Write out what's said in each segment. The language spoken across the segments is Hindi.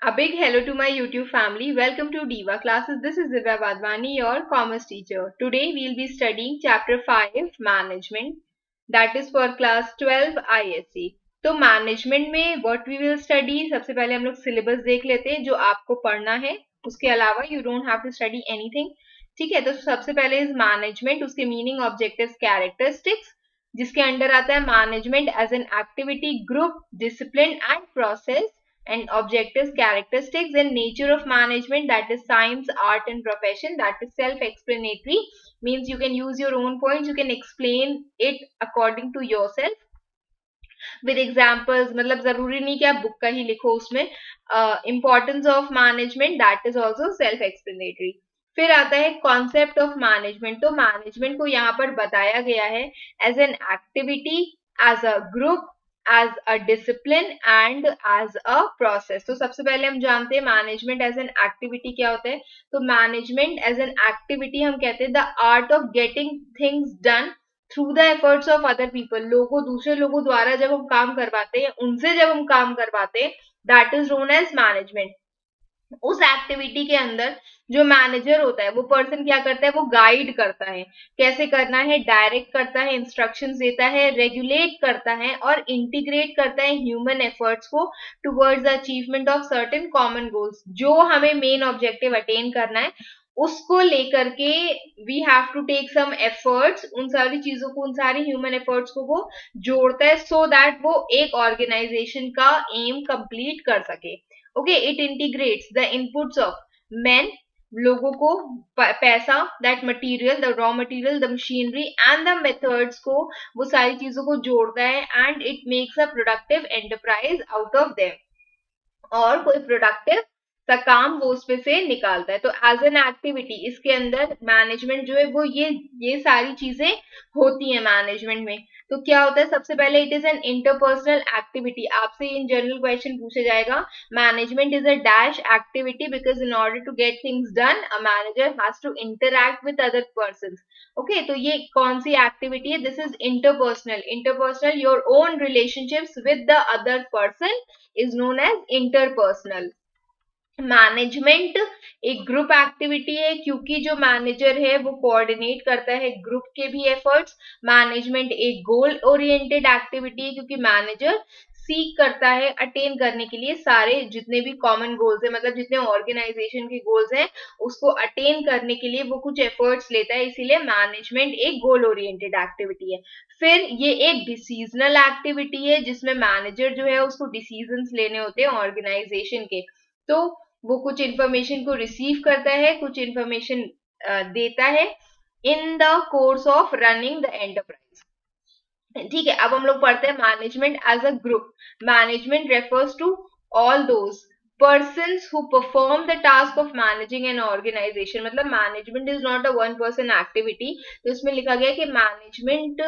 A big hello to my YouTube family. Welcome to Diva Classes. This is Divya Vadvani, your commerce teacher. Today we'll be studying chapter 5 Management, that is for class 12 ISC. तो मैनेजमेंट में व्हाट वी विल स्टडी, सबसे पहले हम लोग सिलेबस देख लेते हैं जो आपको पढ़ना है. उसके अलावा you don't have to study anything. ठीक है, तो सबसे पहले इज मैनेजमेंट, उसके मीनिंग, ऑब्जेक्टिव्स, कैरेक्टरिस्टिक्स, जिसके अंडर आता है management as an activity, group, discipline and process, and objectives, characteristics and nature of management, that is science, art and profession. That is self-explanatory, means you can use your own points, you can explain it according to yourself with examples. मतलब जरूरी नहीं कि आप बुक का ही लिखो उसमें. Importance of management, that is also self-explanatory. फिर आता है कॉन्सेप्ट ऑफ मैनेजमेंट. तो मैनेजमेंट को यहाँ पर बताया गया है as an activity, as a group, as a discipline and as a process. तो सबसे पहले हम जानते हैं मैनेजमेंट एज एन एक्टिविटी क्या होता है. तो मैनेजमेंट एज एन एक्टिविटी हम कहते हैं the art of getting things done through the efforts of other people. दूसरे लोगों द्वारा जब हम काम करवाते हैं, उनसे जब हम काम करवाते हैं, that is known as management. उस एक्टिविटी के अंदर जो मैनेजर होता है वो पर्सन क्या करता है, वो गाइड करता है कैसे करना है, डायरेक्ट करता है, इंस्ट्रक्शंस देता है, रेगुलेट करता है और इंटीग्रेट करता है ह्यूमन एफर्ट्स को towards the achievement of certain common goals. जो हमें मेन ऑब्जेक्टिव अटेन करना है उसको लेकर के we have to take some efforts. उन सारी चीजों को, उन सारी ह्यूमन एफर्ट्स को वो जोड़ता है सो दैट वो एक ऑर्गेनाइजेशन का एम कंप्लीट कर सके. Okay, it integrates the inputs of men, लोगों को, पैसा, that material, the raw material, the machinery and the methods को, वो सारी चीजों को जोड़ता है and it makes a productive enterprise out of them. और कोई प्रोडक्टिव का काम वो उसपे से निकालता है. तो एज एन एक्टिविटी इसके अंदर मैनेजमेंट जो है वो ये सारी चीजें होती है मैनेजमेंट में. तो क्या होता है, सबसे पहले it is an interpersonal activity. आपसे इन जनरल क्वेश्चन पूछा जाएगा, management is a dash activity because in order to get things done a manager has to interact with other person. Okay, तो ये कौन सी एक्टिविटी है, this is interpersonal. Interpersonal, your own relationships with the other person is known as interpersonal. Management एक ग्रुप एक्टिविटी है क्योंकि जो मैनेजर है वो कोऑर्डिनेट करता है ग्रुप के भी एफर्ट्स. मैनेजमेंट एक गोल ओरिएंटेड एक्टिविटी है क्योंकि मैनेजर सीक करता है अटेन करने के लिए सारे जितने भी कॉमन गोल्स है, मतलब जितने ऑर्गेनाइजेशन के गोल्स हैं उसको अटेन करने के लिए वो कुछ एफर्ट्स लेता है, इसीलिए मैनेजमेंट एक गोल ओरिएंटेड एक्टिविटी है. फिर ये एक डिसीजनल एक्टिविटी है जिसमें मैनेजर जो है उसको डिसीजंस लेने होते हैं ऑर्गेनाइजेशन के. तो वो कुछ इंफॉर्मेशन को रिसीव करता है, कुछ इंफॉर्मेशन देता है in the course of running the enterprise. ठीक है, अब हम लोग पढ़ते हैं management as a group. Management refers to all those persons who perform the task of managing an organization. मतलब management is not a one person activity. तो इसमें लिखा गया कि मैनेजमेंट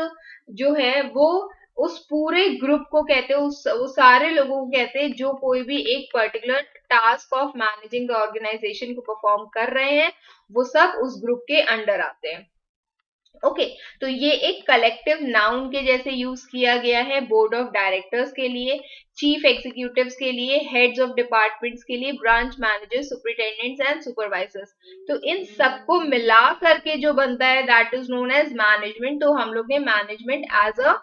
जो है वो उस पूरे ग्रुप को कहते हैं, उस सारे लोगों को कहते हैं जो कोई भी एक particular task of managing the organisation को परफॉर्म कर रहे हैं, वो सब उस ग्रुप के अंडर आते हैं. ओके, तो ये एक कलेक्टिव नाउन के जैसे यूज किया गया है बोर्ड ऑफ डायरेक्टर्स के लिए, चीफ एग्जीक्यूटिव्स के लिए, हेड्स ऑफ डिपार्टमेंट्स के लिए, branch managers, superintendents and supervisors. तो इन सबको मिला करके जो बनता है that is known as management. तो हम लोग ने मैनेजमेंट एज अ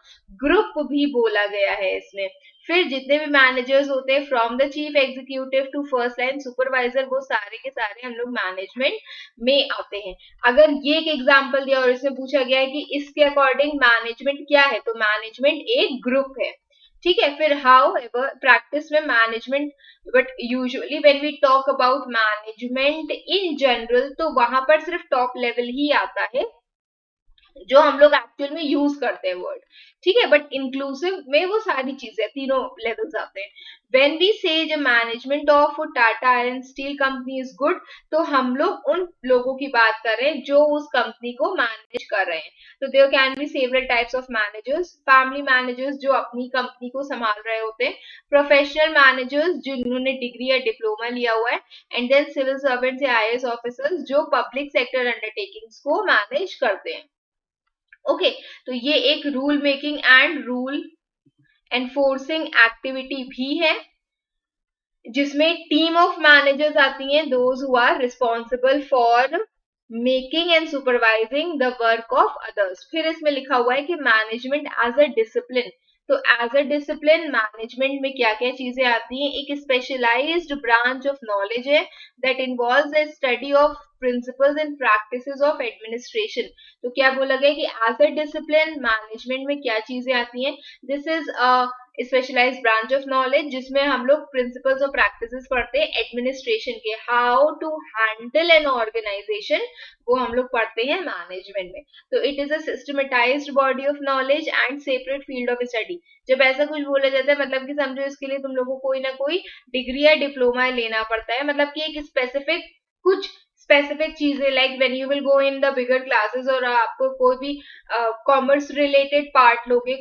ग्रुप भी बोला गया है इसमें. फिर जितने भी मैनेजर्स होते हैं from the chief executive to first line supervisor, वो सारे के सारे हम लोग मैनेजमेंट में आते हैं. अगर ये एक एग्जांपल दिया और इसमें पूछा गया है कि इसके अकॉर्डिंग मैनेजमेंट क्या है, तो मैनेजमेंट एक ग्रुप है. ठीक है, फिर हाउ एवर प्रैक्टिस में management, but usually when we talk about management in general तो वहां पर सिर्फ टॉप लेवल ही आता है जो हम लोग एक्चुअल में यूज करते हैं वर्ड. ठीक है, बट इंक्लूसिव में वो सारी चीजें तीनों लेवल्स आते हैं. व्हेन वी से the management of Tata iron steel company is good, तो हम लोग उन लोगों की बात कर रहे हैं जो उस कंपनी को मैनेज कर रहे हैं. तो there can be several types of managers. Family managers जो अपनी कंपनी को संभाल रहे होते हैं, प्रोफेशनल मैनेजर्स जिन्होंने डिग्री या डिप्लोमा लिया हुआ है, एंड देन सिविल सर्वेंट्स या आईएएस ऑफिसर्स जो पब्लिक सेक्टर अंडरटेकिंग्स को मैनेज करते हैं. ओके, तो ये एक rule making and rule enforcing activity भी है. जिसमें टीम ऑफ मैनेजर्स आती हैं, those who are responsible for making and supervising the work of others. फिर इसमें लिखा हुआ है कि मैनेजमेंट एज अ डिसिप्लिन। तो एज अ डिसिप्लिन मैनेजमेंट में क्या क्या चीजें आती हैं? एक स्पेशलाइज्ड ब्रांच ऑफ नॉलेज है that involves the study of principles and practices of administration. तो क्या बोला गया कि एज अ डिसिप्लिन मैनेजमेंट में क्या चीजें आती हैं? This is a specialised branch of knowledge जिसमें हम लोग प्रिंसिपल्स और प्रैक्टिसेस पढ़ते हैं एडमिनिस्ट्रेशन के, how to handle an organisation, वो हम लोग पढ़ते हैं मैनेजमेंट में। तो it is a systematised body of knowledge and separate field of study. जब ऐसा कुछ बोला जाता है मतलब कि समझो इसके लिए तुम लोग को कोई ना कोई डिग्री या डिप्लोमा लेना पड़ता है, मतलब कि एक स्पेसिफिक कुछ स्पेसिफिक चीजें, like when you will go in the bigger classes और आपको कोई भी कॉमर्स रिलेटेड पार्ट लोगे,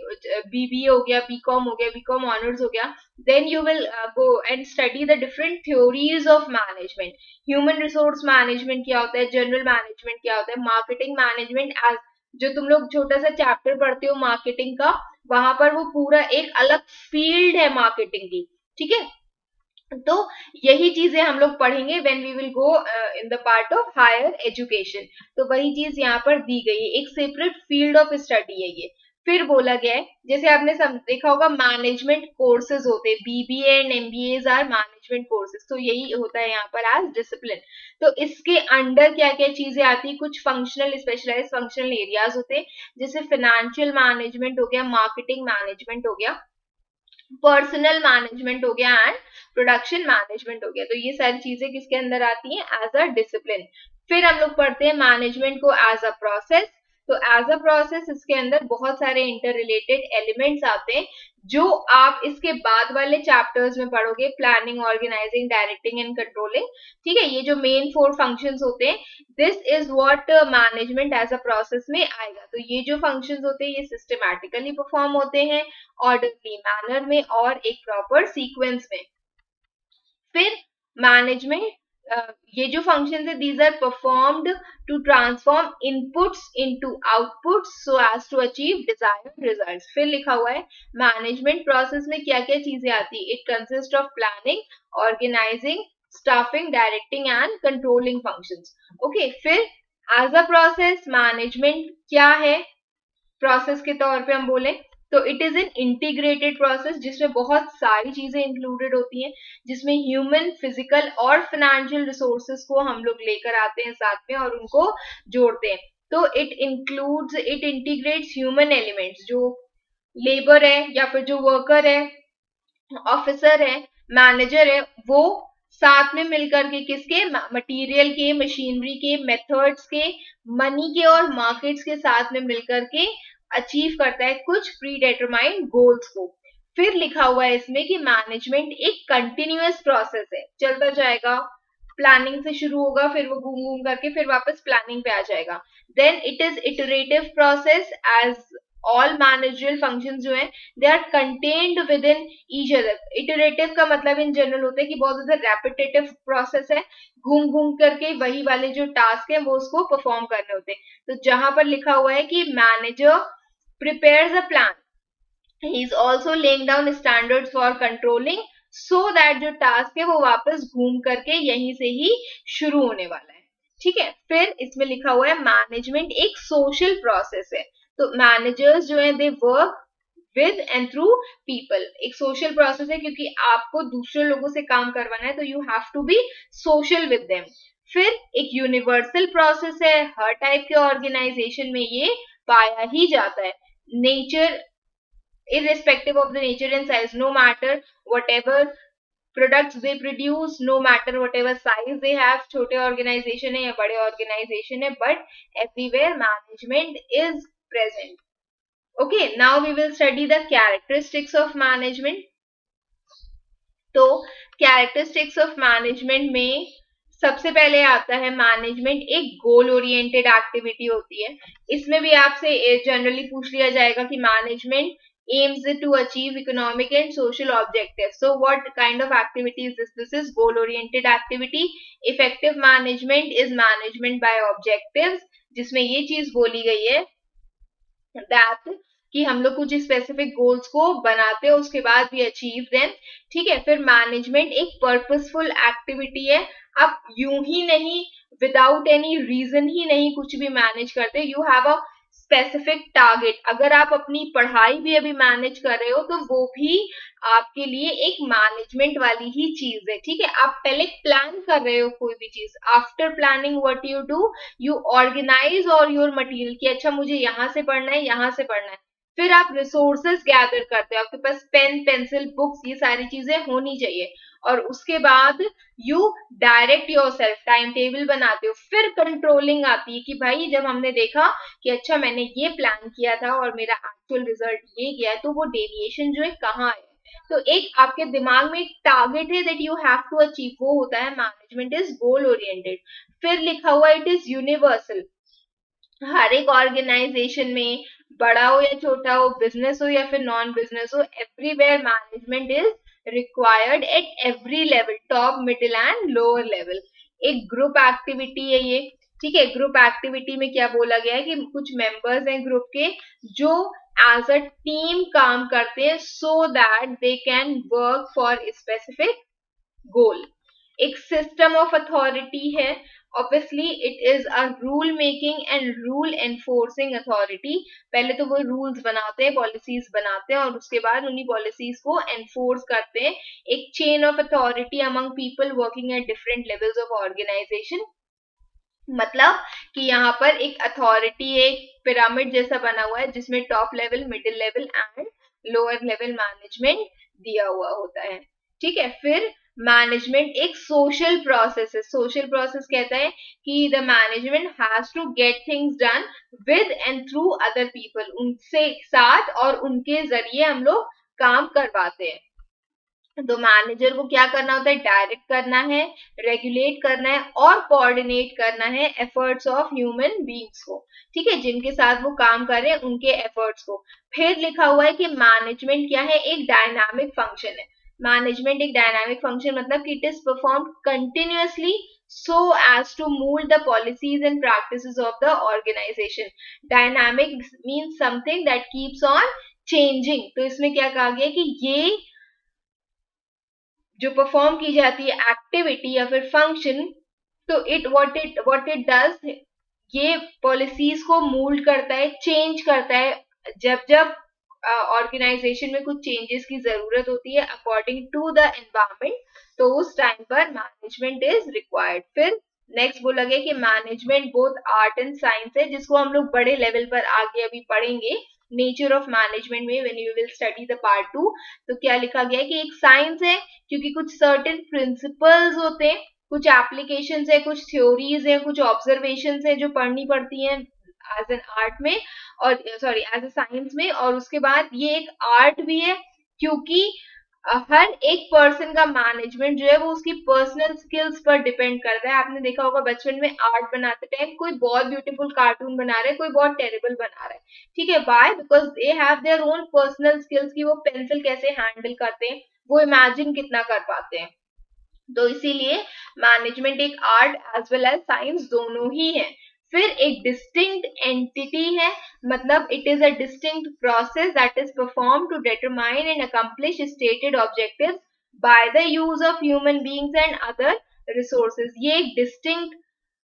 बीबीए हो गया, बीकॉम हो गया, बीकॉम ऑनर्स हो गया, then you will go and study the different theories of management. Human resource management क्या होता है, जनरल मैनेजमेंट क्या होता है, मार्केटिंग मैनेजमेंट, एज जो तुम लोग छोटा सा चैप्टर पढ़ते हो मार्केटिंग का, वहां पर वो पूरा एक अलग फील्ड है मार्केटिंग की, ठीक है। तो यही चीजें हम लोग पढ़ेंगे when we will go in the part of higher education. तो वही चीज यहाँ पर दी गई है, एक सेपरेट फील्ड ऑफ स्टडी है ये। फिर बोला गया है, जैसे आपने देखा होगा मैनेजमेंट कोर्सेज होते हैं, BBA and MBA are management courses, तो यही होता है यहाँ पर एज डिसिप्लिन। तो इसके अंडर क्या क्या चीजें आती है? कुछ फंक्शनल स्पेशलाइज फंक्शनल एरियाज होते हैं, जैसे फाइनेंशियल मैनेजमेंट हो गया, मार्केटिंग मैनेजमेंट हो गया, पर्सनल मैनेजमेंट हो गया एंड प्रोडक्शन मैनेजमेंट हो गया। तो ये सारी चीजें किसके अंदर आती हैं? As a discipline. फिर हम लोग पढ़ते हैं मैनेजमेंट को एज अ प्रोसेस। तो एज अ प्रोसेस इसके अंदर बहुत सारे इंटर रिलेटेड एलिमेंट्स आते हैं जो आप इसके बाद वाले चैप्टर्स में पढ़ोगे, planning, organising, directing and controlling, ठीक है। ये जो मेन 4 फंक्शंस होते हैं, this is what management as a process में आएगा। तो ये जो फंक्शंस होते हैं ये सिस्टमैटिकली परफॉर्म होते हैं, ऑर्डरली मैनर में और एक प्रॉपर सीक्वेंस में। फिर मैनेजमेंट, ये जो फंक्शन है these are performed to transform inputs into outputs so as to achieve desired results. फिर लिखा हुआ है मैनेजमेंट प्रोसेस में क्या क्या चीजें आती है? It consist of planning, organising, staffing, directing and controlling functions. Okay, फिर एज अ प्रोसेस मैनेजमेंट क्या है? प्रोसेस के तौर पे हम बोले तो it is an integrated process जिसमें बहुत सारी चीजें इंक्लूडेड होती हैं, जिसमें ह्यूमन, फिजिकल और फाइनेंशियल रिसोर्सेस को हम लोग लेकर आते हैं साथ में और उनको जोड़ते हैं। तो इट इंटीग्रेट्स ह्यूमन एलिमेंट्स, जो लेबर है या फिर जो वर्कर है, ऑफिसर है, मैनेजर है, वो साथ में मिलकर के किसके? मटेरियल के, मशीनरी के, मेथड्स के, मनी के और मार्केट्स के साथ में मिलकर के अचीव करता है कुछ प्री डिटरमाइंड गोल्स को। फिर लिखा हुआ है इसमें कि मैनेजमेंट एक कंटिन्यूअस प्रोसेस है, चलता जाएगा, प्लानिंग से शुरू होगा, फिर वो घूम घूम करके फिर वापस प्लानिंग पे आ जाएगा। Then it is iterative process, as all managerial functions जो हैं they are contained within each other. Iterative का मतलब इन जनरल होता है कि बहुत ज्यादा रेपिटेटिव प्रोसेस है, घूम घूम करके वही वाले जो टास्क है वो उसको परफॉर्म करने होते हैं। तो जहां पर लिखा हुआ है कि manager prepares a plan, he is also laying down standards for controlling, so that जो टास्क है वो वापस घूम करके यहीं से ही शुरू होने वाला है, ठीक है। फिर इसमें लिखा हुआ है मैनेजमेंट एक सोशल प्रोसेस है। तो मैनेजर्स जो है they work with and through people, एक सोशल प्रोसेस है क्योंकि आपको दूसरे लोगों से काम करवाना है, तो you have to be social with them. फिर एक यूनिवर्सल प्रोसेस है, हर टाइप के ऑर्गेनाइजेशन में ये पाया ही जाता है। Nature, irrespective of the nature and size, no matter whatever products they produce, no matter whatever size they have, छोटे ऑर्गेनाइजेशन है या बड़े ऑर्गेनाइजेशन है, but everywhere management is present. Okay, now we will study the characteristics of management. तो कैरेक्टरिस्टिक्स ऑफ मैनेजमेंट में सबसे पहले आता है मैनेजमेंट एक गोल ओरिएंटेड एक्टिविटी होती है। इसमें भी आपसे जनरली पूछ लिया जाएगा कि management aims to achieve economic and social objectives. So what kind of activity is this? This is goal oriented activity. Effective management is management by objectives, जिसमें ये चीज बोली गई है that कि हम लोग कुछ स्पेसिफिक गोल्स को बनाते हैं, उसके बाद भी अचीव देम। ठीक है, फिर मैनेजमेंट एक पर्पसफुल एक्टिविटी है। आप यूं ही नहीं, विदाउट एनी रीजन ही नहीं कुछ भी मैनेज करते। You have a specific target. अगर आप अपनी पढ़ाई भी अभी मैनेज कर रहे हो तो वो भी आपके लिए एक मैनेजमेंट वाली ही चीज है। ठीक है, आप पहले प्लान कर रहे हो कोई भी चीज, after planning what you do, you organise और योर मटेरियल कि अच्छा मुझे यहाँ से पढ़ना है, यहाँ से पढ़ना है। फिर आप रिसोर्सेस गैदर करते हो, आपके पास पेन पेंसिल बुक्स ये सारी चीजें होनी चाहिए। और उसके बाद you direct your self, time table बनाते हो। फिर कंट्रोलिंग आती है कि भाई जब हमने देखा कि अच्छा मैंने ये प्लान किया था और मेरा एक्चुअल रिजल्ट ये गया है, तो वो डेविएशन जो है कहाँ है। तो एक आपके दिमाग में एक टारगेट है that you have to achieve, वो होता है मैनेजमेंट इज गोल ओरिएंटेड। फिर लिखा हुआ इट इज यूनिवर्सल। हर एक ऑर्गेनाइजेशन में, बड़ा हो या छोटा हो, बिजनेस हो या फिर नॉन बिजनेस हो, everywhere management is required at every level, top middle and lower level. एक ग्रुप एक्टिविटी है ये। ठीक है, ग्रुप एक्टिविटी में क्या बोला गया है कि कुछ मेंबर्स हैं ग्रुप के जो एज अ टीम काम करते हैं so that they can work for specific goal. एक सिस्टम ऑफ अथॉरिटी है। Obviously it is a rule making and rule enforcing authority. पहले तो वो रूल्स बनाते हैं, पॉलिसीज बनाते हैं और उसके बाद उन्हीं पॉलिसीज को एनफोर्स करते हैं। एक chain of authority among people working at different levels of organisation. मतलब कि यहाँ पर एक अथॉरिटी, एक पिरामिड जैसा बना हुआ है जिसमें top level, middle level and lower level management दिया हुआ होता है। ठीक है, फिर मैनेजमेंट एक सोशल प्रोसेस है। सोशल प्रोसेस कहता है कि the management has to get things done with and through other people, उनसे साथ और उनके जरिए हम लोग काम करवाते हैं। तो मैनेजर को क्या करना होता है, डायरेक्ट करना है, रेगुलेट करना है और कोऑर्डिनेट करना है एफर्ट्स ऑफ ह्यूमन बींग्स को। ठीक है, जिनके साथ वो काम कर रहे हैं उनके एफर्ट्स को। फिर लिखा हुआ है कि मैनेजमेंट क्या है, एक डायनामिक फंक्शन है। मैनेजमेंट एक डायनामिक फंक्शन मतलब कि it is perform continuously so as to mold the policies and practices of the organization. Dynamic means something that keeps on changing. तो इसमें क्या कहा गया कि ये जो परफॉर्म की जाती है एक्टिविटी या फिर फंक्शन, तो इट डज, ये पॉलिसीज को मोल्ड करता है, चेंज करता है। जब जब ऑर्गेनाइजेशन में कुछ चेंजेस की जरूरत होती है अकॉर्डिंग टू द एनवायरमेंट, तो उस टाइम पर मैनेजमेंट इज रिक्वायर्ड। फिर नेक्स्ट बोला गया कि management both art and science है, जिसको हम लोग बड़े लेवल पर आगे अभी पढ़ेंगे नेचर ऑफ मैनेजमेंट में when you will study the part 2। तो क्या लिखा गया है कि एक साइंस है क्योंकि कुछ सर्टेन प्रिंसिपल्स होते हैं, कुछ एप्लीकेशंस है, कुछ थ्योरीज है, कुछ ऑब्जर्वेशंस है जो पढ़नी पड़ती हैं एज एन आर्ट में, और सॉरी एज अ साइंस में। और उसके बाद ये एक आर्ट भी है क्योंकि हर एक पर्सन का मैनेजमेंट जो है वो उसकी पर्सनल स्किल्स पर डिपेंड करता है। आपने देखा होगा बचपन में आर्ट बनाते टाइम कोई बहुत ब्यूटीफुल कार्टून बना रहा है, कोई बहुत टेरेबल बना रहा है। ठीक है, why, because they have their own personal skills कि वो पेंसिल कैसे हैंडल करते हैं, वो इमेजिन कितना कर पाते हैं। तो इसीलिए मैनेजमेंट एक art as well as science दोनों ही है। फिर एक डिस्टिंक्ट एंटिटी है, मतलब it is a distinct process that is perform to determine and accomplish stated objectives by the use of human beings and other resources. ये एक डिस्टिंक्ट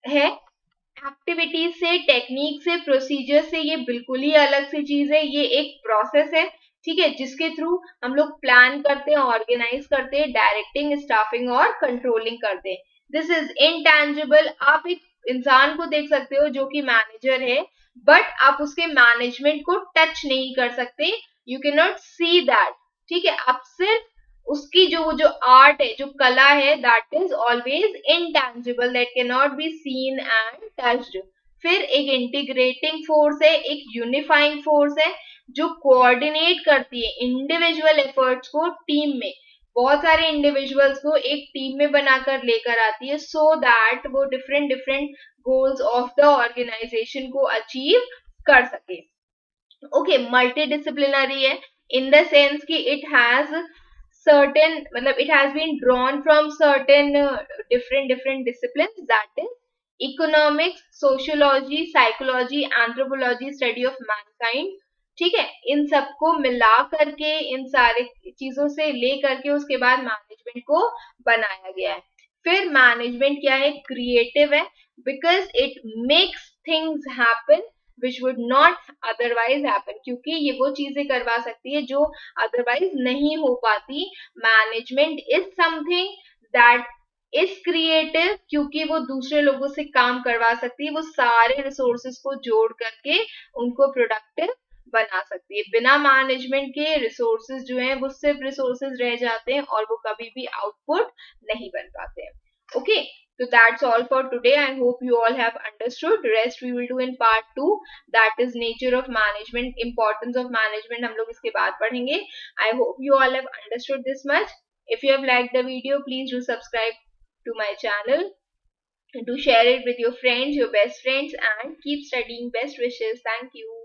है, एक्टिविटीज से, टेक्निक से, प्रोसीजर से ये बिल्कुल ही अलग सी चीज है। ये एक प्रोसेस है, ठीक है, जिसके थ्रू हम लोग प्लान करते हैं, ऑर्गेनाइज करते हैं, डायरेक्टिंग, स्टाफिंग और कंट्रोलिंग करते हैं। This is intangible. आप एक इंसान को देख सकते हो जो कि मैनेजर है, बट आप उसके मैनेजमेंट को टच नहीं कर सकते, you can not see that. ठीक है, आप सिर्फ उसकी जो आर्ट है, जो कला है, that is always intangible, that can not be seen and touched. फिर एक इंटीग्रेटिंग फोर्स है, एक यूनिफाइंग फोर्स है जो कोऑर्डिनेट करती है इंडिविजुअल एफर्ट्स को टीम में, बहुत सारे इंडिविजुअल्स को एक टीम में बनाकर लेकर आती है सो दैट वो different different goals of the organisation को अचीव कर सके। ओके, मल्टीडिसिप्लिनरी है इन द सेंस कि इट हैज certain, मतलब it has been drawn from certain different disciplines, that is economics, sociology, psychology, anthropology, study of mankind, ठीक है, इन सबको मिला करके, इन सारे चीजों से ले करके उसके बाद मैनेजमेंट को बनाया गया है। फिर मैनेजमेंट क्या है? क्रिएटिव है, because it makes things happen which would not otherwise happen, क्योंकि ये वो चीजें करवा सकती है जो अदरवाइज नहीं हो पाती। Management is something that is creative, क्योंकि वो दूसरे लोगों से काम करवा सकती है, वो सारे रिसोर्सेस को जोड़ करके उनको प्रोडक्टिव बना सकती है। बिना मैनेजमेंट के रिसोर्सेज जो हैं वो सिर्फ रिसोर्सेज रह जाते हैं और वो कभी भी आउटपुट नहीं बन पाते हैं। Okay, so that's all for today. I hope you all have understood. Rest we will do in part 2, that is nature of management, importance of management हम लोग इसके बाद पढ़ेंगे. I hope you all have understood this much. If you have liked the video, please do subscribe to my channel, do share it with your friends, your best friends, and keep studying. Best wishes. Thank you.